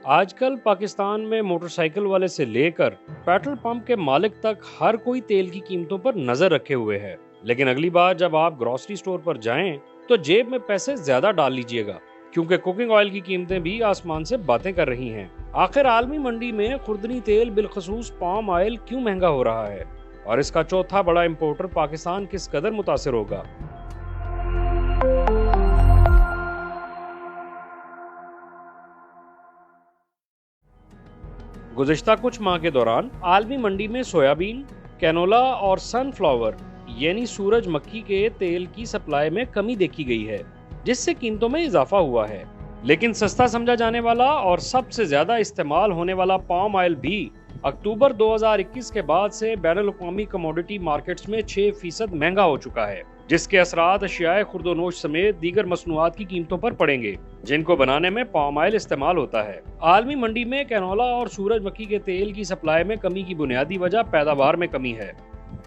آج کل پاکستان میں موٹر سائیکل والے سے لے کر پیٹرول پمپ کے مالک تک ہر کوئی تیل کی قیمتوں پر نظر رکھے ہوئے ہے، لیکن اگلی بار جب آپ گروسری سٹور پر جائیں تو جیب میں پیسے زیادہ ڈال لیجئے گا، کیونکہ کوکنگ آئل کی قیمتیں بھی آسمان سے باتیں کر رہی ہیں۔ آخر عالمی منڈی میں خوردنی تیل بالخصوص پام آئل کیوں مہنگا ہو رہا ہے، اور اس کا چوتھا بڑا امپورٹر پاکستان کس قدر متاثر ہوگا؟ گزشتہ کچھ ماہ کے دوران عالمی منڈی میں سویابین، کینولا اور سن فلاور یعنی سورج مکھی کے تیل کی سپلائی میں کمی دیکھی گئی ہے، جس سے قیمتوں میں اضافہ ہوا ہے۔ لیکن سستا سمجھا جانے والا اور سب سے زیادہ استعمال ہونے والا پام آئل بھی اکتوبر 2021 کے بعد سے بین الاقوامی کموڈٹی مارکیٹس میں 6% مہنگا ہو چکا ہے، جس کے اثرات اشیاء خرد و نوش سمیت دیگر مصنوعات کی قیمتوں پر پڑیں گے، جن کو بنانے میں پام آئل استعمال ہوتا ہے۔ عالمی منڈی میں کینولا اور سورج مکھی کے تیل کی سپلائی میں کمی کی بنیادی وجہ پیداوار میں کمی ہے۔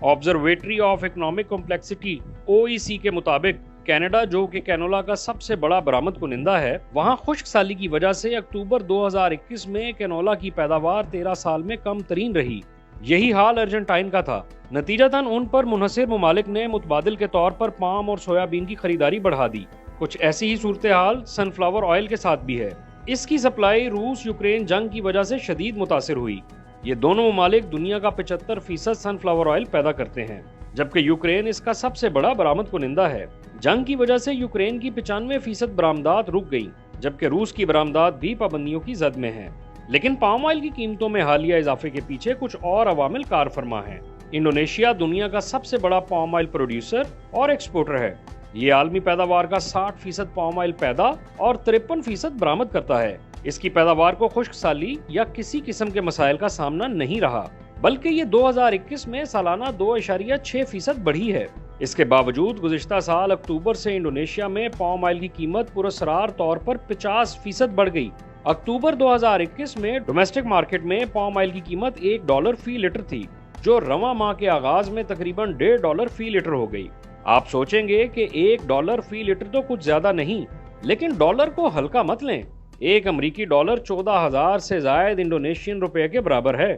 Observatory of economic complexity (OEC) کے مطابق کینیڈا، جو کہ کینولا کا سب سے بڑا برآمد کنندہ ہے، وہاں خشک سالی کی وجہ سے اکتوبر 2021 میں کینولا کی پیداوار 13 سال میں کم ترین رہی۔ یہی حال ارجنٹائن کا تھا۔ نتیجتاً ان پر منحصر ممالک نے متبادل کے طور پر پام اور سویابین کی خریداری بڑھا دی۔ کچھ ایسی ہی صورتحال سن فلاور آئل کے ساتھ بھی ہے۔ اس کی سپلائی روس یوکرین جنگ کی وجہ سے شدید متاثر ہوئی۔ یہ دونوں ممالک دنیا کا 75% سن فلاور آئل پیدا کرتے ہیں، جبکہ یوکرین اس کا سب سے بڑا برآمد کنندہ ہے۔ جنگ کی وجہ سے یوکرین کی 95% برآمدات رک گئیں، جبکہ روس کی برآمدات بھی پابندیوں کی زد میں ہیں۔ لیکن پام آئل کی قیمتوں میں حالیہ اضافے کے پیچھے کچھ اور عوامل کار فرما ہیں۔ انڈونیشیا دنیا کا سب سے بڑا پام آئل پروڈیوسر اور ایکسپورٹر ہے۔ یہ عالمی پیداوار کا 60% پام آئل پیدا اور 53% برآمد کرتا ہے۔ اس کی پیداوار کو خشک سالی یا کسی قسم کے مسائل کا سامنا نہیں رہا، بلکہ یہ 2021 میں سالانہ 2.6% بڑھی ہے۔ اس کے باوجود گزشتہ سال اکتوبر سے انڈونیشیا میں پام آئل کی قیمت پراسرار طور پر 50% بڑھ گئی۔ اکتوبر 2021 میں ڈومیسٹک مارکیٹ میں پام آئل کی قیمت $1 فی لیٹر تھی، جو رواں ماہ کے آغاز میں تقریباً $1.5 فی لیٹر ہو گئی۔ آپ سوچیں گے کہ $1 فی لیٹر تو کچھ زیادہ نہیں، لیکن ڈالر کو ہلکا مت لیں۔ ایک امریکی ڈالر 14,000 سے زائد انڈونیشین روپے کے برابر ہے،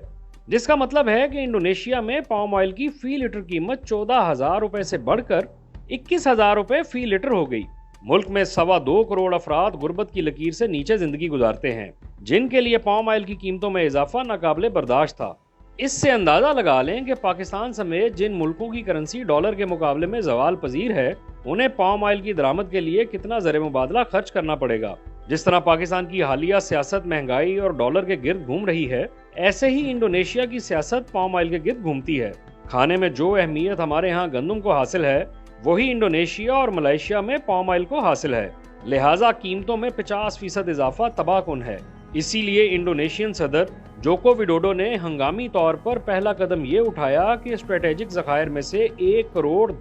جس کا مطلب ہے کہ انڈونیشیا میں پام آئل کی فی لیٹر قیمت 14,000 روپے سے بڑھ کر 21,000 روپے فی لیٹر ہو گئی۔ ملک میں 2.25 کروڑ افراد غربت کی لکیر سے نیچے زندگی گزارتے ہیں، جن کے لیے پام آئل کی قیمتوں میں اضافہ ناقابل برداشت تھا۔ اس سے اندازہ لگا لیں کہ پاکستان سمیت جن ملکوں کی کرنسی ڈالر کے مقابلے میں زوال پذیر ہے، انہیں پام آئل کی درآمد کے لیے کتنا زر مبادلہ خرچ کرنا پڑے گا۔ جس طرح پاکستان کی حالیہ سیاست مہنگائی اور ڈالر کے گرد گھوم رہی ہے، ایسے ہی انڈونیشیا کی سیاست پام آئل کے گرد گھومتی ہے۔ کھانے میں جو اہمیت ہمارے ہاں گندم کو حاصل ہے، وہی انڈونیشیا اور ملائیشیا میں پام آئل کو حاصل ہے، لہٰذا قیمتوں میں 50% اضافہ تباہ کن ہے۔ اسی لیے انڈونیشین صدر جوکو وڈوڈو نے ہنگامی طور پر پہلا قدم یہ اٹھایا کہ اسٹریٹجک ذخائر میں سے 1.10 crore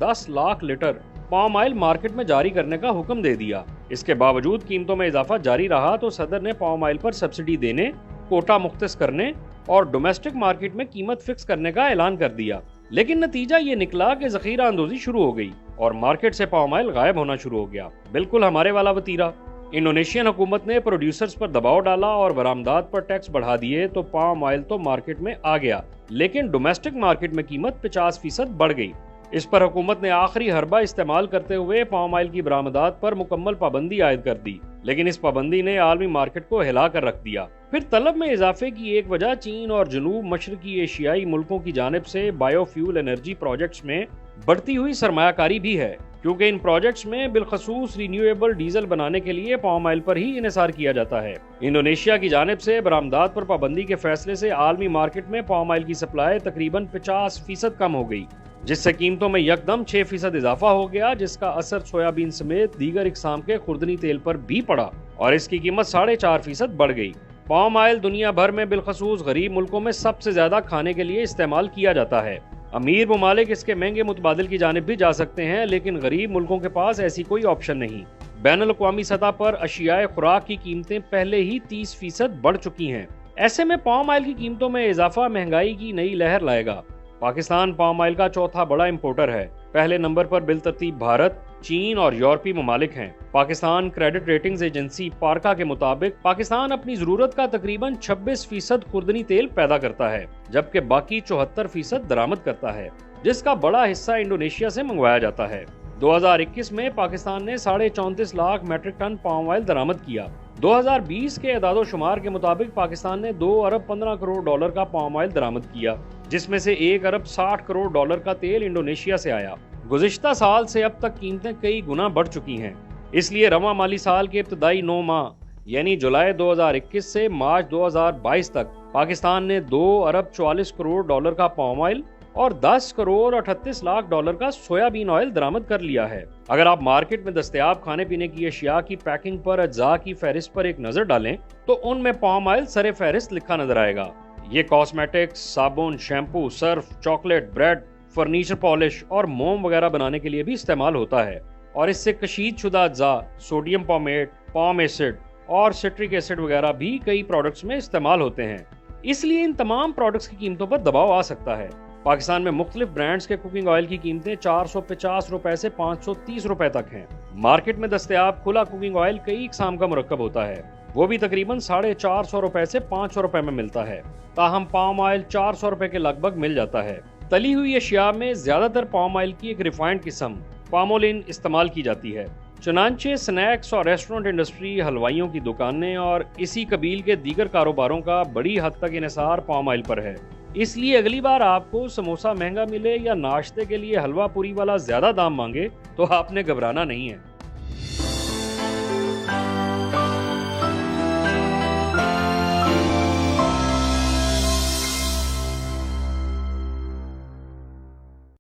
litre palm oil market میں جاری کرنے کا حکم دے دیا۔ اس کے باوجود قیمتوں میں اضافہ جاری رہا تو صدر نے پام آئل پر سبسڈی دینے، کوٹا مختص کرنے اور ڈومیسٹک مارکیٹ میں قیمت فکس کرنے کا اعلان کر دیا۔ لیکن نتیجہ یہ نکلا کہ ذخیرہ اندوزی شروع ہو گئی اور مارکیٹ سے پام آئل غائب ہونا شروع ہو گیا، بالکل ہمارے والا وتیرہ۔ انڈونیشین حکومت نے پروڈیوسرز پر دباؤ ڈالا اور برآمدات پر ٹیکس بڑھا دیے تو پام آئل تو مارکیٹ میں آ گیا، لیکن ڈومیسٹک مارکیٹ میں قیمت 50% بڑھ گئی۔ اس پر حکومت نے آخری حربہ استعمال کرتے ہوئے پام آئل کی برآمدات پر مکمل پابندی عائد کر دی، لیکن اس پابندی نے عالمی مارکیٹ کو ہلا کر رکھ دیا۔ پھر طلب میں اضافے کی ایک وجہ چین اور جنوب مشرقی ایشیائی ملکوں کی جانب سے بائیو فیول انرجی پروجیکٹس میں بڑھتی ہوئی سرمایہ کاری بھی ہے، کیونکہ ان پروجیکٹس میں بالخصوص رینیویبل ڈیزل بنانے کے لیے پام آئل پر ہی انحصار کیا جاتا ہے۔ انڈونیشیا کی جانب سے برآمدات پر پابندی کے فیصلے سے عالمی مارکیٹ میں پام آئل کی سپلائی تقریباً 50% کم ہو گئی، جس سے قیمتوں میں یکدم 6% اضافہ ہو گیا، جس کا اثر سویابین سمیت دیگر اقسام کے خوردنی تیل پر بھی پڑا اور اس کی قیمت 4.5% بڑھ گئی۔ پام آئل دنیا بھر میں بالخصوص غریب ملکوں میں سب سے زیادہ کھانے کے لیے استعمال کیا جاتا ہے۔ امیر ممالک اس کے مہنگے متبادل کی جانب بھی جا سکتے ہیں، لیکن غریب ملکوں کے پاس ایسی کوئی آپشن نہیں۔ بین الاقوامی سطح پر اشیاء خوراک کی قیمتیں پہلے ہی 30% بڑھ چکی ہیں۔ ایسے میں پام آئل کی قیمتوں میں اضافہ مہنگائی کی نئی لہر لائے گا۔ پاکستان پام آئل کا چوتھا بڑا امپورٹر ہے۔ پہلے نمبر پر بالترتیب بھارت، چین اور یورپی ممالک ہیں۔ پاکستان کریڈٹ ریٹنگز ایجنسی پارکا کے مطابق پاکستان اپنی ضرورت کا تقریباً 26% خوردنی تیل پیدا کرتا ہے، جبکہ باقی 74% درآمد کرتا ہے، جس کا بڑا حصہ انڈونیشیا سے منگوایا جاتا ہے۔ 2021 میں پاکستان نے 34.5 lakh metric ton palm oil درآمد کیا۔ 2020 کے اعداد و شمار کے مطابق پاکستان نے 2 ارب 15 کروڑ ڈالر کا پام آئل درآمد کیا، جس میں سے 1 ارب 60 کروڑ ڈالر کا تیل انڈونیشیا سے آیا۔ گزشتہ سال سے اب تک قیمتیں کئی گنا بڑھ چکی ہیں، اس لیے رواں مالی سال کے ابتدائی 9 ماہ یعنی جولائی 2021 سے مارچ 2022 تک پاکستان نے 2 ارب 44 کروڑ ڈالر کا پام آئل اور 10 کروڑ 38 لاکھ ڈالر کا سویا بین آئل درآمد کر لیا ہے۔ اگر آپ مارکیٹ میں دستیاب کھانے پینے کی اشیاء کی پیکنگ پر اجزاء کی فہرست پر ایک نظر ڈالیں تو ان میں پام آئل سر فہرست لکھا نظر آئے گا۔ یہ کاسمیٹکس، صابن، shampoo, surf, chocolate, bread, furniture polish اور موم وغیرہ بنانے کے لیے بھی استعمال ہوتا ہے، اور اس سے کشید شدہ اجزاء، سوڈیم پامیٹ، پام ایسڈ اور سٹرک ایسڈ وغیرہ بھی کئی پروڈکٹس میں استعمال ہوتے ہیں۔ اس لیے ان تمام پروڈکٹس کی قیمتوں پر دباؤ آ سکتا ہے۔ پاکستان میں مختلف برانڈز کے کوکنگ آئل کی قیمتیں 450 روپے سے 530 روپے تک ہیں۔ مارکیٹ میں دستیاب کھلا کوکنگ آئل کئی اقسام کا مرکب ہوتا ہے، وہ بھی تقریباً 450 روپے سے 500 روپے میں ملتا ہے، تاہم پام آئل 400 روپے کے لگ بھگ مل جاتا ہے۔ تلی ہوئی اشیاء میں زیادہ تر پام آئل کی ایک ریفائنڈ قسم پامولین استعمال کی جاتی ہے، چنانچہ سنیکس اور ریسٹورنٹ انڈسٹری، حلوائیوں کی دکانیں اور اسی قبیل کے دیگر کاروباروں کا بڑی حد تک انحصار پام آئل پر ہے۔ اس لیے اگلی بار آپ کو سموسہ مہنگا ملے یا ناشتے کے لیے حلوہ پوری والا زیادہ دام مانگے تو آپ نے گھبرانا نہیں ہے۔